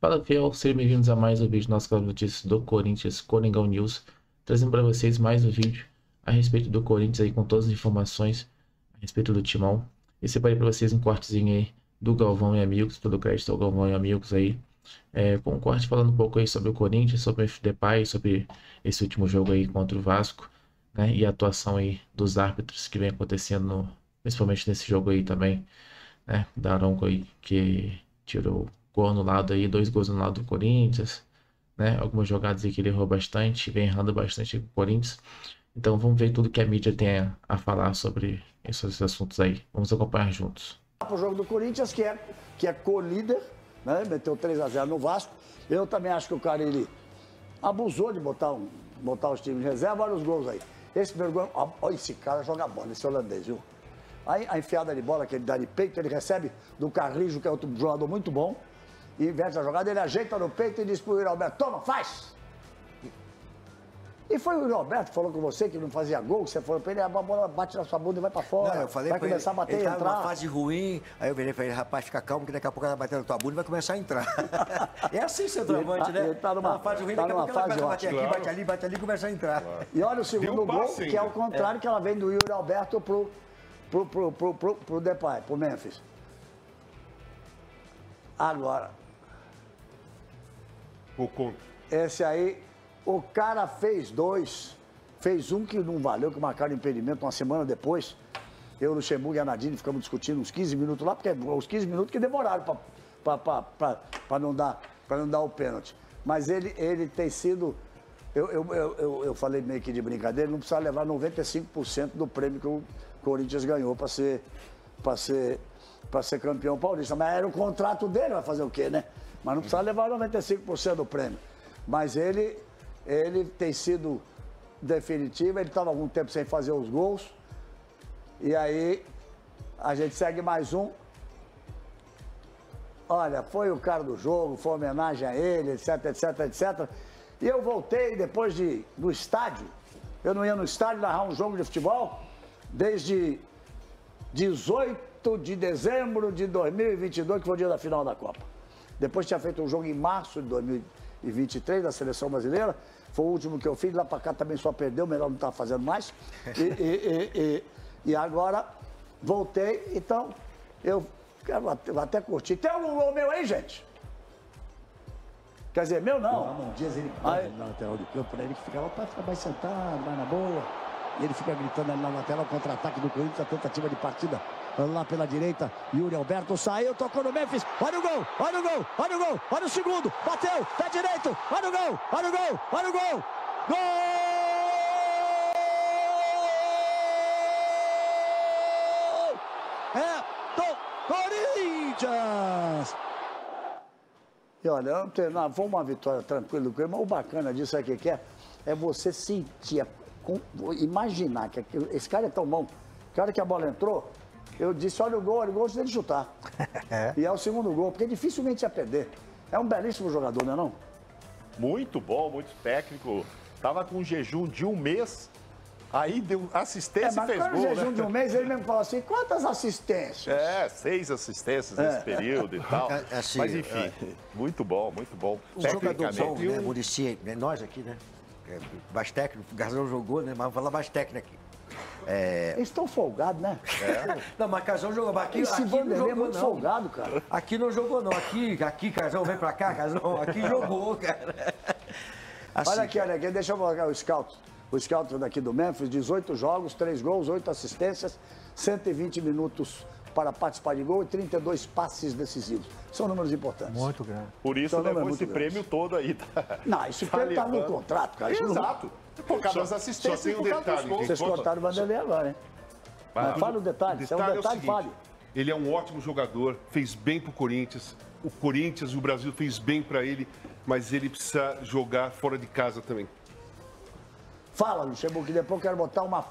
Fala, fiel, sejam bem-vindos a mais um vídeo do nosso canal de notícias do Corinthians, Coringão News, trazendo para vocês mais um vídeo a respeito do Corinthians aí com todas as informações a respeito do timão. E separei para vocês um cortezinho aí do Galvão e Amigos, todo crédito ao Galvão e Amigos aí, com um corte falando um pouco aí sobre o Corinthians, sobre o FDP, sobre esse último jogo aí contra o Vasco, né, e a atuação aí dos árbitros que vem acontecendo, principalmente nesse jogo aí também, né, da Aronco aí que tirou gol anulado aí, 2 gols anulados do Corinthians, né? Algumas jogadas aí que ele errou bastante, vem errando bastante com o Corinthians. Então vamos ver tudo que a mídia tem a falar sobre esses assuntos aí. Vamos acompanhar juntos. Para o jogo do Corinthians, que é co-líder, né? Meteu 3-0 no Vasco. Eu também acho que o cara ele abusou de botar os times de reserva. Olha os gols aí. Esse primeiro gol, olha esse cara joga bola, esse holandês, viu? Aí a enfiada de bola que ele dá de peito, ele recebe do Carrijo, que é outro jogador muito bom. E inverte a jogada, ele ajeita no peito e diz pro Yuri Alberto, toma, faz! E foi o Yuri Alberto que falou com você que não fazia gol, que você falou pra ele, a bola bate na sua bunda e vai pra fora. Não, eu falei vai pra começar ele, a bater ele e tava entrar. numa fase ruim, aí eu virei pra ele, rapaz, fica calmo, que daqui a pouco ela vai bater na tua bunda e vai começar a entrar. É assim, centroavante, né? Ele tá numa fase ruim, tá daqui a numa pouco ela fase vai bater aqui, ótima. bate ali e começa a entrar. Claro. E olha o segundo gol, que é o contrário, que ela vem do Yuri Alberto pro Depay, pro Memphis. Agora, esse aí, o cara fez dois, fez um que não valeu, que marcaram impedimento uma semana depois. Eu, Luxemburgo e a Nadine ficamos discutindo uns 15 minutos lá, porque os 15 minutos que demoraram para não dar o pênalti. Mas ele tem sido, eu falei meio que de brincadeira, não precisa levar 95% do prêmio que o Corinthians ganhou para ser campeão paulista. Mas era o contrato dele, vai fazer o quê, né? Mas não precisa levar 95% do prêmio. Mas ele tem sido definitivo, ele estava algum tempo sem fazer os gols. E aí, a gente segue mais um. Olha, foi o cara do jogo, foi homenagem a ele, etc, etc, etc. E eu voltei depois do estádio. Eu não ia no estádio narrar um jogo de futebol desde 18 de dezembro de 2022, que foi o dia da final da Copa. Depois tinha feito um jogo em março de 2023 da Seleção Brasileira. Foi o último que eu fiz. Lá pra cá também só perdeu, melhor não estar fazendo mais. E agora voltei. Então, eu quero até curtir. Tem algum gol meu aí, gente? Quer dizer, meu não. Ramon Dias, ele na lateral do campo, né? Ele que ficava para ficar mais sentado, mais na boa. E ele fica gritando ali na lateral, contra-ataque do Corinthians, a tentativa de partida lá pela direita. Yuri Alberto saiu, tocou no Memphis. Olha o gol, olha o gol, olha o gol, olha o segundo. Bateu, pé direito, olha o gol, olha o gol, olha o gol. Gol! É do Corinthians! E olha, foi uma vitória tranquila do Corinthians, mas o bacana disso é que é você sentir, imaginar que esse cara é tão bom. Que a hora que a bola entrou, eu disse, olha o gol antes dele chutar. E é o segundo gol, porque dificilmente ia perder. É um belíssimo jogador, não é não? Muito bom, muito técnico. Tava com um jejum de um mês, aí deu assistência e fez gol, no jejum né? de um mês, ele mesmo falou assim, quantas assistências? 6 assistências nesse período e tal. Assim, mas enfim, muito bom, muito bom. Um jogador bom, né, Muricy, nós aqui, né? Mais técnico, o Gazão jogou, né? Mas vamos falar mais técnico aqui. Eles estão folgados, né? Não, mas Casão jogou. Aqui Esse não Vanderlei jogou, é muito não. folgado, cara. Aqui não jogou, não. Aqui, Casão, vem pra cá, Casão. Aqui jogou, cara. Assim, olha aqui, deixa eu colocar o scout. O scout daqui do Memphis, 18 jogos, 3 gols, 8 assistências, 120 minutos para participar de gol e 32 passes decisivos. São números importantes. Muito grande. Por isso levou esse prêmio todo aí. Não, esse prêmio tá no contrato, cara. Exato. Por causa das assistências. Só tem um detalhe. Vocês cortaram o Vanderlei agora, hein? Mas fala o detalhe. Se é um detalhe, o seguinte, fale. ele é um ótimo jogador, fez bem pro Corinthians. O Corinthians e o Brasil fez bem para ele, mas ele precisa jogar fora de casa também. Fala, Luxemburgo, que depois eu quero botar uma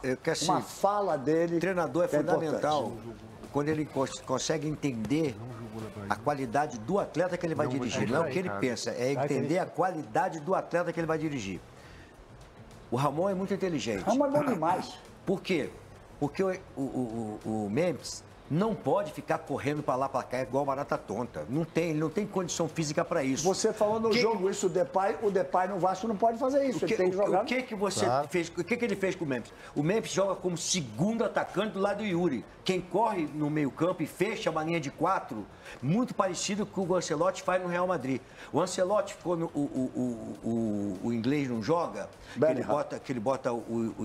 fala dele. O treinador é fundamental importante. quando ele consegue entender a qualidade do atleta que ele vai dirigir. Não é o que ele pensa, é entender a qualidade do atleta que ele vai dirigir. O Ramon é muito inteligente. Ramon é bom demais. Por quê? Porque o Memphis não pode ficar correndo para lá, para cá, igual barata tonta. Ele não tem condição física para isso. Você falou no jogo isso, o Depay no Vasco não pode fazer isso. Ele tem que jogar. O que você fez? O que ele fez com o Memphis? O Memphis joga como segundo atacante do lado do Yuri. Quem corre no meio-campo e fecha a linha de 4, muito parecido com o que o Ancelotti faz no Real Madrid. O Ancelotti, quando o inglês não joga, que ele bota o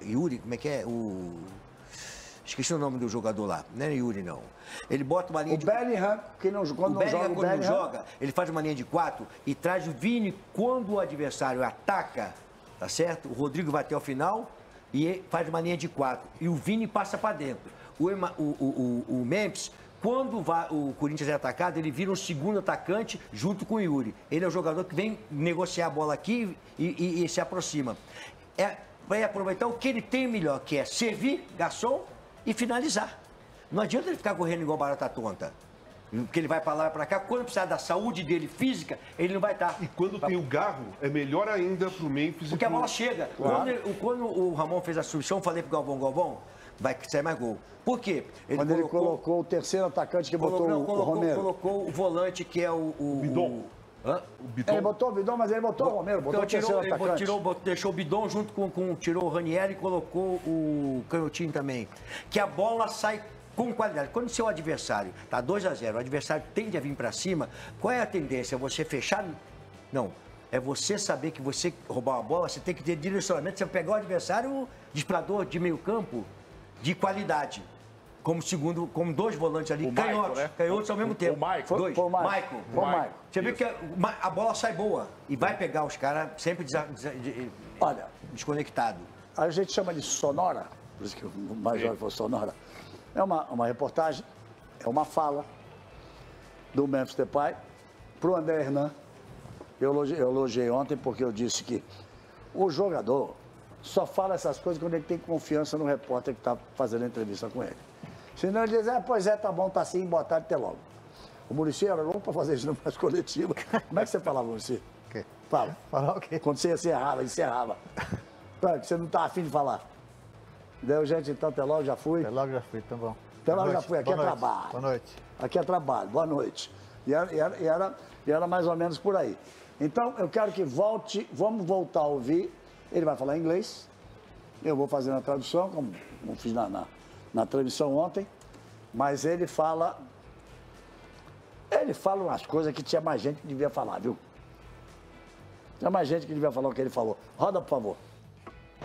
Yuri, como é que é? Esqueci o nome do jogador lá, não é Yuri, não. Ele bota uma linha de... Bellingham, quando não joga, ele faz uma linha de 4 e traz o Vini quando o adversário ataca, tá certo? O Rodrigo vai até o final e faz uma linha de 4. E o Vini passa para dentro. O Memphis, quando o Corinthians é atacado, ele vira um segundo atacante junto com o Yuri. Ele é o jogador que vem negociar a bola aqui e se aproxima. Vai aproveitar o que ele tem melhor, que é servir, garçom, e finalizar. Não adianta ele ficar correndo igual barata tonta. Porque ele vai para lá e para cá. Quando precisar da saúde dele física, ele não vai estar. E quando tem o garro, é melhor ainda pro Memphis. Porque a bola chega. Claro. Quando o Ramon fez a substituição, eu falei pro Galvão, vai sair mais gol. Por quê? Ele colocou o terceiro atacante que botou o Romero. Colocou o volante que é o Bidon. O Bidon. Ele botou o Bidon, mas ele botou o Romero. Botou deixou o Bidon junto tirou o Ranieri e colocou o Canhotinho também. Que a bola sai com qualidade. Quando o seu adversário está 2-0, o adversário tende a vir para cima, qual é a tendência? Você fechar? Não. É você saber que você roubar uma bola, você tem que ter direcionamento, você pegar o adversário disparador de meio campo de qualidade. Como dois volantes ali, canhotos ao mesmo tempo. O Michael. Foi o Michael. Você vê que a bola sai boa e vai pegar os caras sempre desconectado. A gente chama de sonora, por isso que o mais jovem foi sonora. É uma reportagem, é uma fala do Memphis Depay para o André Hernan. Eu elogiei ontem porque eu disse que o jogador só fala essas coisas quando ele tem confiança no repórter que está fazendo a entrevista com ele. Senão ele diz, pois é, tá bom, tá assim, boa tarde, até logo. O Muricy era louco para fazer isso numa coletiva. Como é que você falava, Muricy? O quê? Fala. Falar o quê? Quando você encerrava. Que você não tá afim de falar. Deu, gente, então, até logo, já fui. Até logo, já fui, tá bom. Até logo, já fui. Aqui é trabalho. Boa noite. Aqui é trabalho, boa noite. E era mais ou menos por aí. Então, eu quero que vamos voltar a ouvir. Ele vai falar inglês. Eu vou fazer a tradução, como fiz na transmissão ontem, mas ele fala umas coisas que tinha mais gente que devia falar, viu? Tinha mais gente que devia falar o que ele falou. Roda, por favor.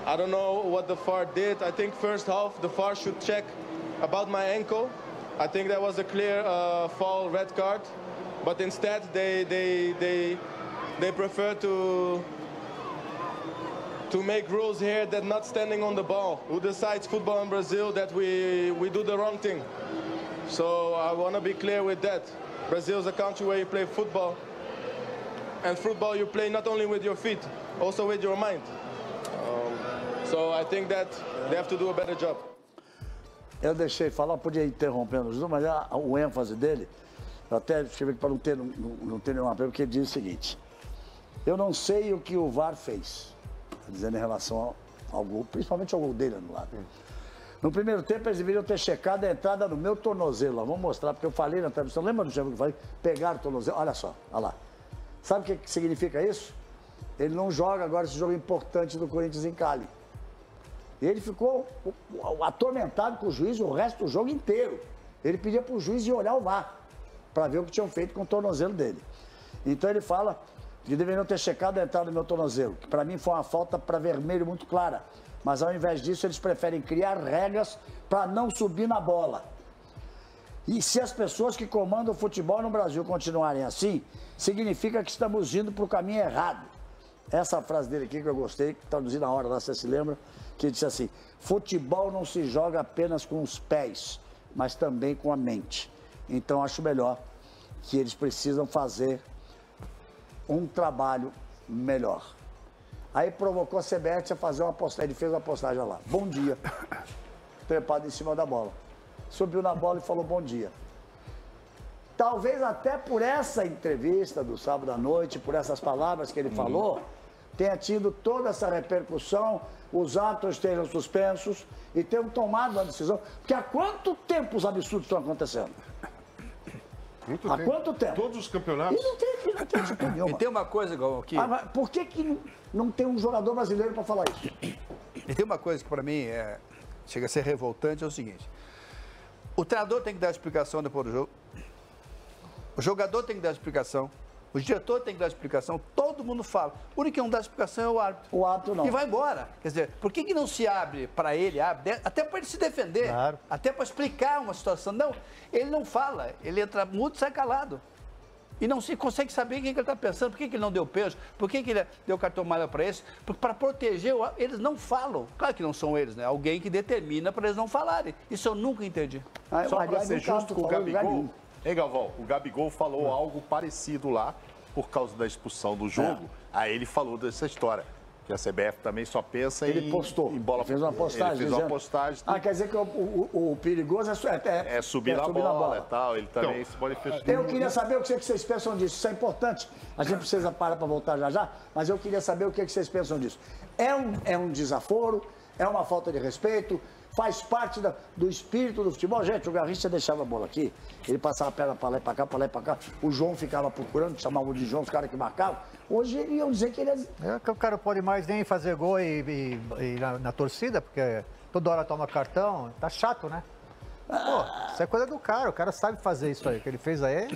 I don't know what the VAR did. I think first half the VAR should check about my ankle. I think that was a clear foul, red card, but instead they prefer to make rules here that not standing on the ball. Who decides football in Brazil that we do the wrong thing? So I want to be clear with that. Brazil is a country where you play football. And football you play not only with your feet, also with your mind. So I think that they have to do a better job. Eu deixei falar, podia ir interrompendo os dois, mas o ênfase dele, eu até escrevi para não ter nenhuma pergunta, porque ele diz o seguinte: eu não sei o que o VAR fez. Dizendo em relação ao gol, principalmente ao gol dele anulado. No primeiro tempo, eles deveriam ter checado a entrada no meu tornozelo. Vamos mostrar, porque eu falei na transmissão, lembra do jogo que eu falei? Pegaram o tornozelo, olha só, olha lá. Sabe o que significa isso? Ele não joga agora esse jogo importante do Corinthians em Cali. E ele ficou atormentado com o juiz o resto do jogo inteiro. Ele pedia para o juiz ir olhar o VAR, para ver o que tinham feito com o tornozelo dele. Então ele fala que deveriam ter checado a entrada do meu tornozelo, que para mim foi uma falta para vermelho muito clara. Mas ao invés disso, eles preferem criar regras para não subir na bola. E se as pessoas que comandam o futebol no Brasil continuarem assim, significa que estamos indo para o caminho errado. Essa frase dele aqui que eu gostei, que traduzi na hora lá, você se lembra, que disse assim: futebol não se joga apenas com os pés, mas também com a mente. Então acho melhor que eles precisam fazer um trabalho melhor. Aí provocou a CBF a fazer uma postagem, ele fez uma postagem lá, bom dia, trepado em cima da bola. Subiu na bola e falou bom dia. Talvez até por essa entrevista do sábado à noite, por essas palavras que ele falou, tenha tido toda essa repercussão, os atos estejam suspensos e tenham tomado uma decisão. Porque há quanto tempo os absurdos estão acontecendo? Muito Há tempo. quanto tempo? Todos os campeonatos. E não tem atitude E nenhuma. tem uma coisa, igual aqui. Mas por que não tem um jogador brasileiro para falar isso? E tem uma coisa que para mim chega a ser revoltante, é o seguinte. O treinador tem que dar explicação depois do jogo. O jogador tem que dar explicação. O diretor tem que dar explicação. Todo mundo fala. O único que não dá explicação é o árbitro. O árbitro não. E vai embora. Quer dizer, por que não se abre para ele, até para ele se defender, Claro. até para explicar uma situação? Não, ele não fala. Ele entra mudo e sai calado. E não se consegue saber o que ele está pensando, por que ele não deu peso, por que ele deu cartão amarelo para esse, para proteger, eles não falam. Claro que não são eles, né? Alguém que determina para eles não falarem. Isso eu nunca entendi. Só para Aliás, ser no caso, justo tu com o falou do Gabigol, Galinho. hein, Galvão? O Gabigol falou algo parecido lá por causa da expulsão do jogo. Aí ele falou dessa história, que a CBF também só pensa Ele postou, em bola. fez uma postagem. Ele fez uma dizendo- postagem. quer dizer que o perigoso É subir na bola e tal. Ele também se manifestou. Eu queria saber o que vocês pensam disso. Isso é importante. A gente precisa parar para voltar já, mas eu queria saber o que vocês pensam disso. É um desaforo? É uma falta de respeito? Faz parte do espírito do futebol? Gente, o Garrincha deixava a bola aqui, ele passava a perna para lá e para cá, para lá e para cá. O João ficava procurando, chamavam de João os caras que marcavam. Hoje iam dizer que ele É que o cara não pode mais nem fazer gol e na torcida, porque toda hora toma cartão. Tá chato, né? Pô, isso é coisa do cara. O cara sabe fazer isso aí. O que ele fez aí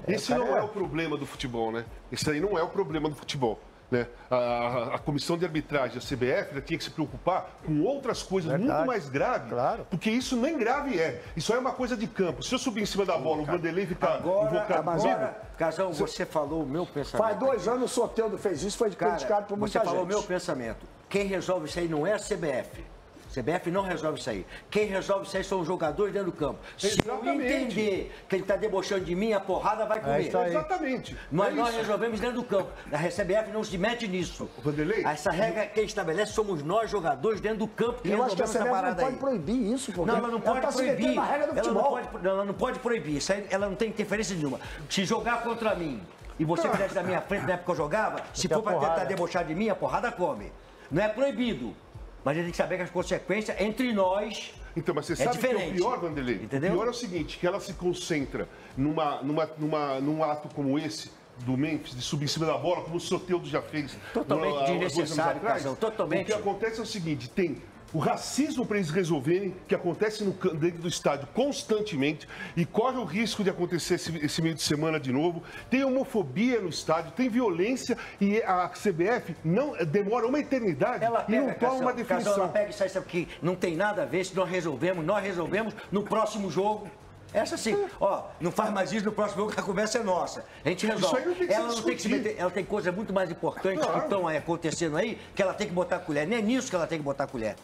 Esse não é o problema do futebol, né? Esse aí não é o problema do futebol. Né? A comissão de arbitragem, a CBF, ela tinha que se preocupar com outras coisas Verdade. muito mais graves, Claro. porque isso nem grave é. Isso aí é uma coisa de campo. Se eu subir em cima da bola, o Vanderlei ficar invocado comigo, Casão, você falou o meu pensamento. Faz 2 anos o Soteldo fez isso, foi criticado por muita você falou o gente. meu pensamento. Quem resolve isso aí não é a CBF. CBF não resolve isso aí. Quem resolve isso aí são os jogadores dentro do campo. Se eu Exatamente. entender que ele está debochando de mim, a porrada vai comer. isso aí. exatamente. Mas É nós isso. resolvemos dentro do campo. A CBF não se mete nisso. Vanderlei? Essa regra quem estabelece somos nós, jogadores, dentro do campo, que Eu acho que a resolvemos essa CBF não parada pode aí. proibir isso, porque Não, ela não pode tá se metendo proibir. na regra do Ela futebol. ela não pode proibir. Isso aí, ela não tem interferência nenhuma. Se jogar contra mim e você fizesse na minha frente na época que eu jogava, se Porque for a para tentar porrada. debochar de mim, a porrada come. Não é proibido. Mas a gente tem que saber que as consequências entre nós. Então, mas você É sabe que é o diferente. pior, Vanderlei? Entendeu? O pior é o seguinte, que ela se concentra num ato como esse, do Memphis, de subir em cima da bola, como o Soteldo já fez. Totalmente há 2 anos desnecessário, atrás. Casão, totalmente. O que acontece é o seguinte, tem o racismo para eles resolverem, que acontece dentro do estádio constantemente, e corre o risco de acontecer esse meio de semana de novo. Tem homofobia no estádio, tem violência, e a CBF não demora uma eternidade Ela e não pega, toma uma Casão, definição. ela pega e sai, sabe que não tem nada a ver, se nós resolvemos no próximo jogo. Essa sim, ó, não faz mais isso no próximo jogo, que a conversa é nossa. A gente resolve. Isso aí não tem que Ela se não tem que se discutir. meter, ela tem coisas muito mais importantes que estão aí acontecendo aí, que ela tem que botar a colher. Nem é nisso que ela tem que botar a colher.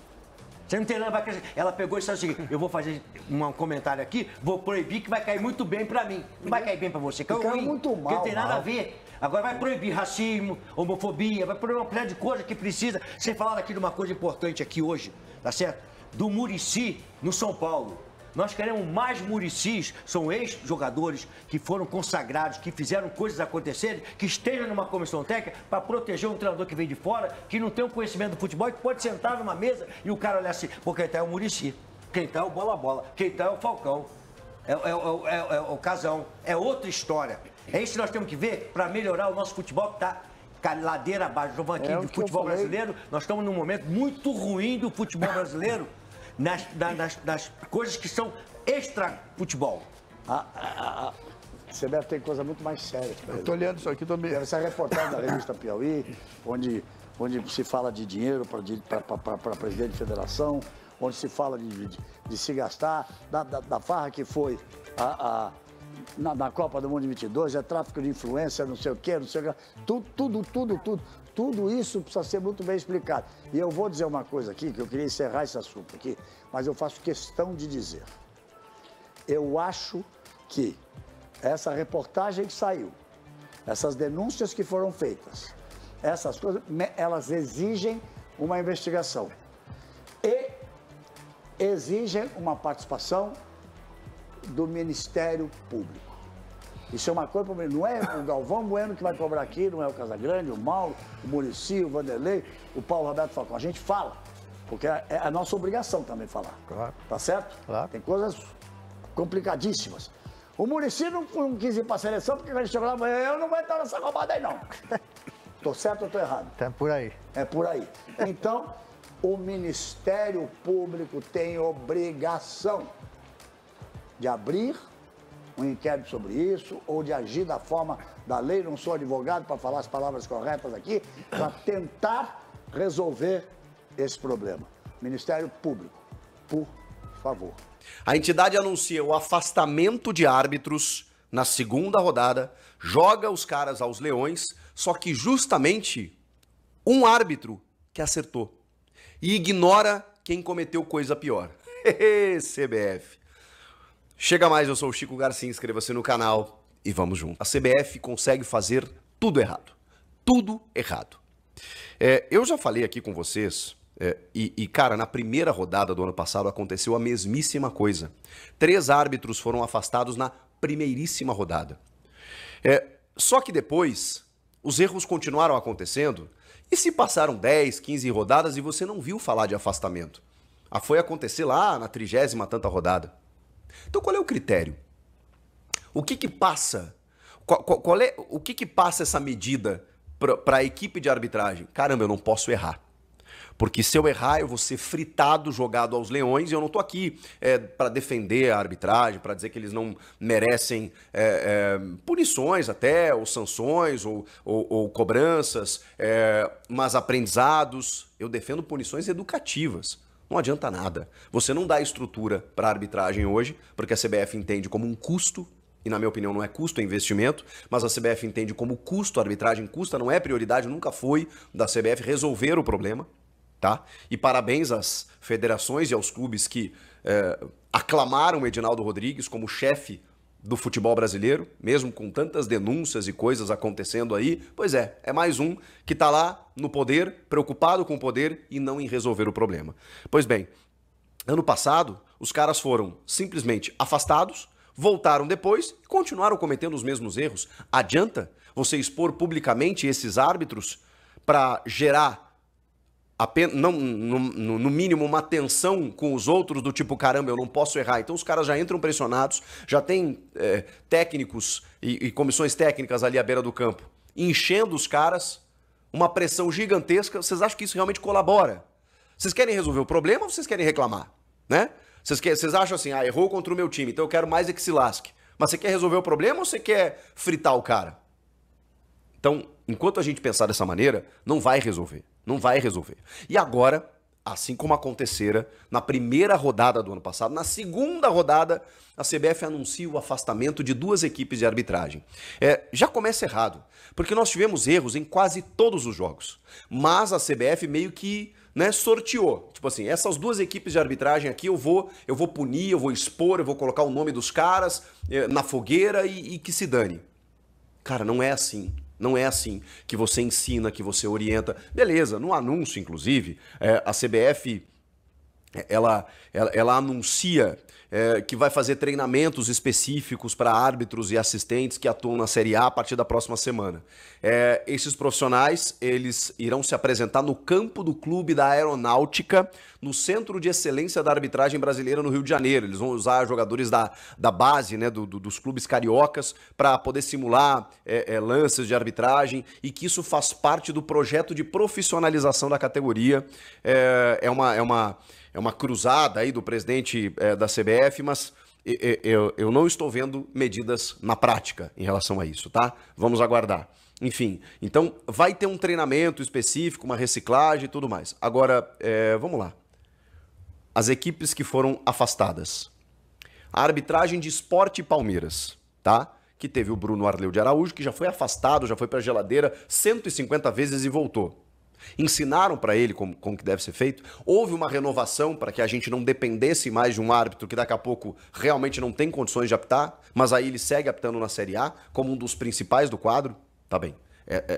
Você não tem nada, ela pegou e disse o seguinte, eu vou fazer um comentário aqui, vou proibir que vai cair muito bem pra mim. Não vai cair bem pra você, caiu Caiu ruim, muito porque mal, não tem nada mal. a ver. Agora vai proibir racismo, homofobia, vai proibir uma porrada de coisa que precisa. Vocês falaram aqui de uma coisa importante aqui hoje, tá certo? Do Muricy no São Paulo. Nós queremos mais Muricis, são ex-jogadores que foram consagrados, que fizeram coisas acontecerem, que estejam numa comissão técnica para proteger um treinador que vem de fora, que não tem um conhecimento do futebol, que pode sentar numa mesa e o cara olhar assim, pô, quem tá é o Muricy, quem tá é o Bola-Bola, quem tá é o Falcão, é o Casão, é outra história. É isso que nós temos que ver para melhorar o nosso futebol que está ladeira abaixo. Estou falando aqui É o do que eu futebol falei. brasileiro, nós estamos num momento muito ruim do futebol brasileiro, nas coisas que são extra-futebol. A CBF tem coisa muito mais séria. Eu tô olhando isso aqui, tô meio... Essa reportagem da revista Piauí, onde se fala de dinheiro para presidente de federação, onde se fala de se gastar, da farra que foi na Copa do Mundo de 22, é tráfico de influência, não sei o quê, não sei o quê. Tudo isso precisa ser muito bem explicado. E eu vou dizer uma coisa aqui, que eu queria encerrar esse assunto aqui, mas eu faço questão de dizer. Eu acho que essa reportagem que saiu, essas denúncias que foram feitas, essas coisas, elas exigem uma investigação e exigem uma participação do Ministério Público. Isso é uma coisa para mim. Não é o Galvão Bueno que vai cobrar aqui, não é o Casagrande, o Mauro, o Muricy, o Vanderlei, o Paulo Roberto Falcão. A gente fala, porque é a nossa obrigação também falar. Claro. Tá certo? Claro. Tem coisas complicadíssimas. O Muricy não quis ir para a seleção porque quando ele chegou lá, eu não vou entrar nessa roubada aí não. Tô certo ou tô errado? Tá por aí. É por aí. Então, o Ministério Público tem obrigação de abrir um inquérito sobre isso ou de agir da forma da lei. Não sou advogado para falar as palavras corretas aqui, para tentar resolver esse problema. Ministério Público, por favor. A entidade anuncia o afastamento de árbitros na segunda rodada, joga os caras aos leões, só que justamente um árbitro que acertou e ignora quem cometeu coisa pior. CBF. Chega mais, eu sou o Chico Garcia, inscreva-se no canal e vamos junto. A CBF consegue fazer tudo errado. Tudo errado. Eu já falei aqui com vocês, cara, na primeira rodada do ano passado aconteceu a mesmíssima coisa. 3 árbitros foram afastados na primeiríssima rodada. Só que depois, os erros continuaram acontecendo e se passaram 10, 15 rodadas e você não viu falar de afastamento. Foi acontecer lá na 30ª tanta rodada. Então qual é o critério? O que passa? O que passa essa medida para a equipe de arbitragem? Caramba, eu não posso errar. Porque se eu errar, eu vou ser fritado, jogado aos leões, e eu não tô aqui para defender a arbitragem, para dizer que eles não merecem punições até, ou sanções, ou cobranças, mas aprendizados. Eu defendo punições educativas. Não adianta nada. Você não dá estrutura para a arbitragem hoje, porque a CBF entende como um custo, e na minha opinião não é custo, é investimento, mas a CBF entende como custo, a arbitragem custa, não é prioridade, nunca foi da CBF resolver o problema, tá? E parabéns às federações e aos clubes que aclamaram o Edinaldo Rodrigues como chefe do futebol brasileiro, mesmo com tantas denúncias e coisas acontecendo aí. Pois é mais um que tá lá no poder, preocupado com o poder e não em resolver o problema. Pois bem, ano passado, os caras foram simplesmente afastados, voltaram depois e continuaram cometendo os mesmos erros. Adianta você expor publicamente esses árbitros para gerar no mínimo uma tensão com os outros do tipo, caramba, eu não posso errar. Então os caras já entram pressionados, já tem técnicos e comissões técnicas ali à beira do campo, enchendo os caras, uma pressão gigantesca. Vocês acham que isso realmente colabora? Vocês querem resolver o problema ou vocês querem reclamar? Né? Vocês acham assim, errou contra o meu time, então eu quero mais é que se lasque. Mas você quer resolver o problema ou você quer fritar o cara? Então, enquanto a gente pensar dessa maneira, não vai resolver. Não vai resolver. E agora, assim como acontecera na primeira rodada do ano passado, na segunda rodada, a CBF anuncia o afastamento de 2 equipes de arbitragem. Já começa errado, porque nós tivemos erros em quase todos os jogos. Mas a CBF meio que sorteou. Tipo assim, essas 2 equipes de arbitragem aqui eu vou punir, eu vou expor, eu vou colocar o nome dos caras na fogueira e que se dane. Cara, não é assim. Não é assim que você ensina, que você orienta. Beleza, no anúncio, inclusive, a CBF ela anuncia que vai fazer treinamentos específicos para árbitros e assistentes que atuam na Série A partir da próxima semana. Esses profissionais, eles irão se apresentar no campo do Clube da Aeronáutica, no Centro de Excelência da Arbitragem Brasileira no Rio de Janeiro. Eles vão usar jogadores da base, né, dos clubes cariocas, para poder simular lances de arbitragem, e que isso faz parte do projeto de profissionalização da categoria. É uma cruzada aí do presidente da CBF, mas eu não estou vendo medidas na prática em relação a isso, tá? Vamos aguardar. Enfim, então vai ter um treinamento específico, uma reciclagem e tudo mais. Agora, vamos lá. As equipes que foram afastadas. A arbitragem de Sport e Palmeiras, tá? Que teve o Bruno Arleu de Araújo, que já foi afastado, já foi para a geladeira 150 vezes e voltou. Ensinaram para ele como que deve ser feito. Houve uma renovação para que a gente não dependesse mais de um árbitro que daqui a pouco realmente não tem condições de apitar, mas aí ele segue apitando na Série A como um dos principais do quadro. Tá bem,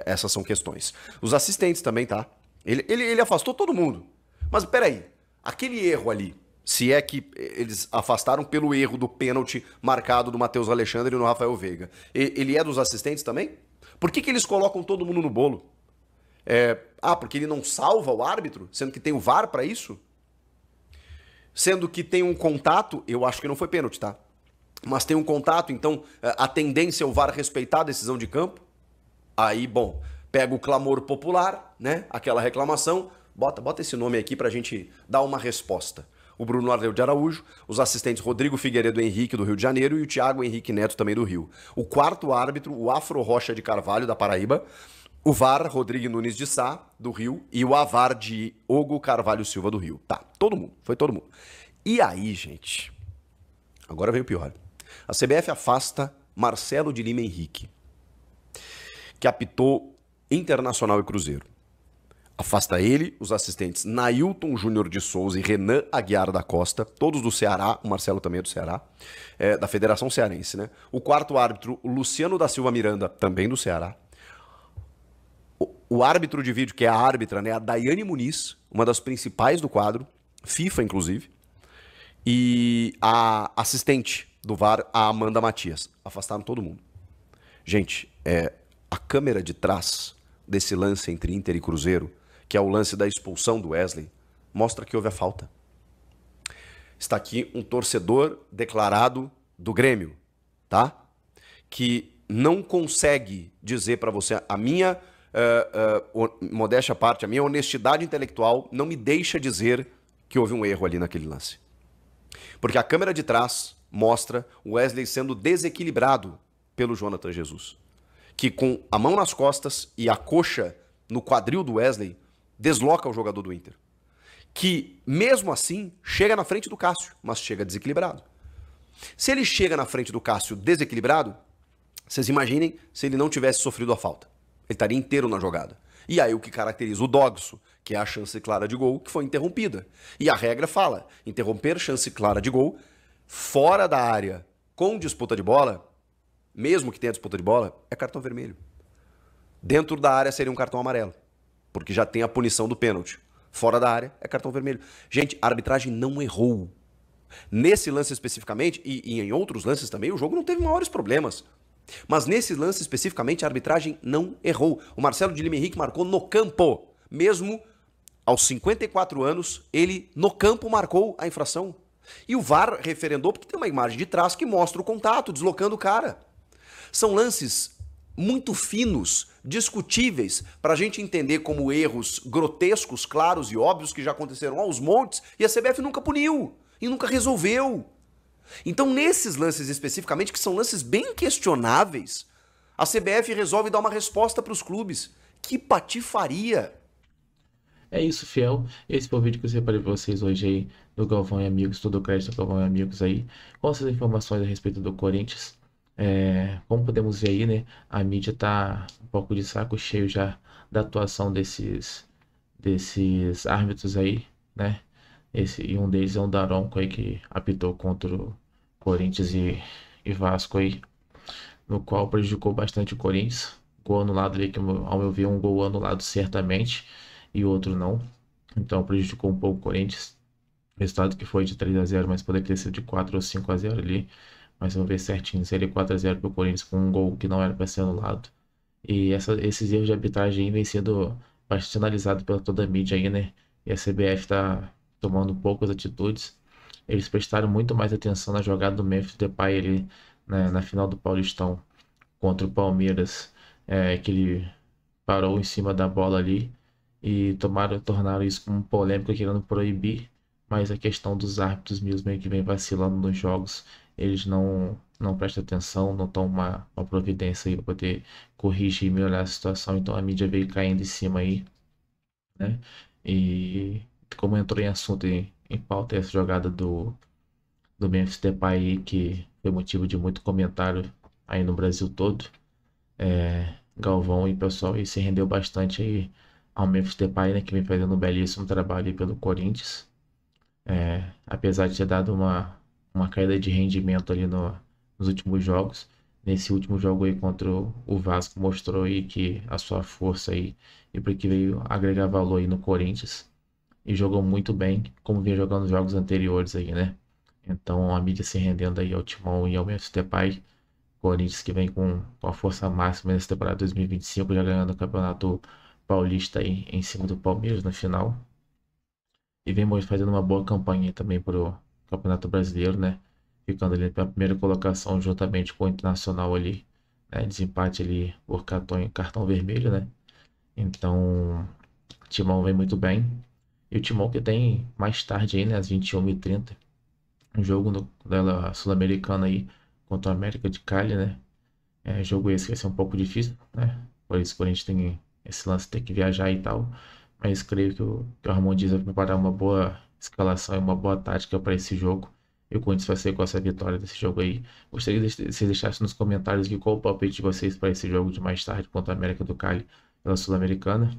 essas são questões. Os assistentes também, tá? Ele afastou todo mundo. Mas peraí, aquele erro ali, Se é que eles afastaram pelo erro do pênalti marcado do Matheus Alexandre no Rafael Veiga. Ele é dos assistentes também? Por que eles colocam todo mundo no bolo? Porque ele não salva o árbitro, sendo que tem o VAR para isso? Sendo que tem um contato, eu acho que não foi pênalti, tá? Mas tem um contato, então a tendência é o VAR respeitar a decisão de campo. Aí, bom, pega o clamor popular, né? Aquela reclamação, bota esse nome aqui pra gente dar uma resposta. O Bruno Ardeu de Araújo, os assistentes Rodrigo Figueiredo Henrique, do Rio de Janeiro, e o Thiago Henrique Neto, também do Rio. O quarto árbitro, o Afro Rocha de Carvalho, da Paraíba. O VAR, Rodrigo Nunes de Sá, do Rio. E o AVAR de Hugo Carvalho Silva, do Rio. Tá, todo mundo, foi todo mundo. E aí, gente, agora vem o pior. A CBF afasta Marcelo de Lima Henrique, que apitou Internacional e Cruzeiro. Afasta ele, os assistentes Nailton Júnior de Souza e Renan Aguiar da Costa, todos do Ceará, o Marcelo também é do Ceará, da Federação Cearense, né? O quarto árbitro, Luciano da Silva Miranda, também do Ceará. O árbitro de vídeo, que é a árbitra, né? A Daiane Muniz, uma das principais do quadro, FIFA inclusive, e a assistente do VAR, a Amanda Matias. Afastaram todo mundo. Gente, a câmera de trás desse lance entre Inter e Cruzeiro, que é o lance da expulsão do Wesley, mostra que houve a falta. Está aqui um torcedor declarado do Grêmio, tá? Que não consegue dizer para você, a minha modéstia à parte, a minha honestidade intelectual não me deixa dizer que houve um erro ali naquele lance. Porque a câmera de trás mostra o Wesley sendo desequilibrado pelo Jonathan Jesus, que com a mão nas costas e a coxa no quadril do Wesley, desloca o jogador do Inter. Que, mesmo assim, chega na frente do Cássio, mas chega desequilibrado. Se ele chega na frente do Cássio desequilibrado, vocês imaginem se ele não tivesse sofrido a falta. Ele estaria inteiro na jogada. E aí o que caracteriza o Dogso, que é a chance clara de gol, que foi interrompida. E a regra fala, interromper chance clara de gol fora da área com disputa de bola, mesmo que tenha disputa de bola, é cartão vermelho. Dentro da área seria um cartão amarelo, porque já tem a punição do pênalti. Fora da área é cartão vermelho. Gente, a arbitragem não errou. Nesse lance especificamente, e em outros lances também, o jogo não teve maiores problemas. Mas nesse lance especificamente, a arbitragem não errou. O Marcelo de Lima Henrique marcou no campo. Mesmo aos 54 anos, ele no campo marcou a infração. E o VAR referendou porque tem uma imagem de trás que mostra o contato, deslocando o cara. São lances muito finos, discutíveis, para a gente entender como erros grotescos, claros e óbvios que já aconteceram aos montes e a CBF nunca puniu e nunca resolveu. Então, nesses lances especificamente, que são lances bem questionáveis, a CBF resolve dar uma resposta para os clubes. Que patifaria! É isso, fiel. Esse foi o vídeo que eu separei para vocês hoje aí do Galvão e Amigos, todo o crédito do Galvão e Amigos aí, com essas informações a respeito do Corinthians. Como podemos ver aí, né, a mídia tá um pouco de saco cheio já da atuação desses árbitros aí, né? E um deles é o Daronco aí, que apitou contra o Corinthians e Vasco aí, no qual prejudicou bastante o Corinthians. Gol anulado ali, que ao meu ver um gol anulado certamente, e outro não. Então prejudicou um pouco o Corinthians. O resultado que foi de 3-0, mas poderia ter sido de 4 ou 5-0 ali. Mas vamos ver certinho, seria 4-0 para o Corinthians com um gol que não era para ser anulado. E esses erros de arbitragem vêm sendo bastante analisados pela toda a mídia aí, né? E a CBF está tomando poucas atitudes. Eles prestaram muito mais atenção na jogada do Memphis Depay ali, né, na final do Paulistão contra o Palmeiras, que ele parou em cima da bola ali e tornaram isso como polêmica, querendo proibir. Mas a questão dos árbitros mesmo que vem vacilando nos jogos, eles não prestam atenção, não tomam uma providência aí para poder corrigir e melhorar a situação. Então a mídia veio caindo em cima aí, né? E como entrou em assunto em pauta essa jogada do Memphis Depay, que foi motivo de muito comentário aí no Brasil todo, Galvão e o pessoal aí se rendeu bastante aí ao Memphis Depay, né, que vem fazendo um belíssimo trabalho aí pelo Corinthians. Apesar de ter dado uma queda de rendimento ali nos últimos jogos, nesse último jogo aí contra o Vasco mostrou aí que a sua força aí e porque veio agregar valor aí no Corinthians. e jogou muito bem, como vinha jogando nos jogos anteriores aí, né? Então a mídia se rendendo aí ao Timão e ao Memphis Depay. Corinthians que vem com a força máxima nessa temporada 2025, já ganhando o Campeonato Paulista aí em cima do Palmeiras na final. E vem fazendo uma boa campanha também pro Campeonato Brasileiro, né? Ficando ali pela primeira colocação juntamente com o Internacional ali, né? Desempate ali por cartão vermelho, né? Então, o Timão vem muito bem. E o Timão que tem mais tarde aí, né? Às 21h30, um jogo da Sul-Americana aí contra o América de Cali, né? Jogo esse que vai ser um pouco difícil, né? Por isso que a gente tem esse lance de ter que viajar e tal. Mas creio que o Ramon Dias vai preparar uma boa escalação e uma boa tática para esse jogo. E o Corinthians vai sair com essa vitória desse jogo aí. Gostaria de vocês deixassem nos comentários aqui qual o palpite de vocês para esse jogo de mais tarde contra a América do Cali pela Sul-Americana.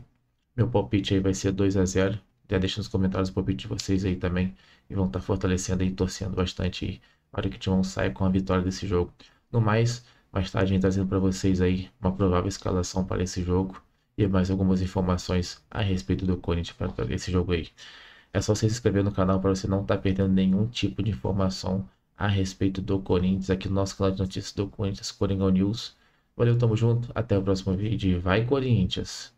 Meu palpite aí vai ser 2-0. Já deixa nos comentários o palpite de vocês aí também. E vão estar fortalecendo aí, torcendo bastante aí para que o Timão saia com a vitória desse jogo. No mais tarde a gente trazendo para vocês aí uma provável escalação para esse jogo e mais algumas informações a respeito do Corinthians para esse jogo aí. É só você se inscrever no canal para você não estar perdendo nenhum tipo de informação a respeito do Corinthians aqui no nosso canal de notícias do Corinthians, Coringão News. Valeu, tamo junto, até o próximo vídeo e vai Corinthians!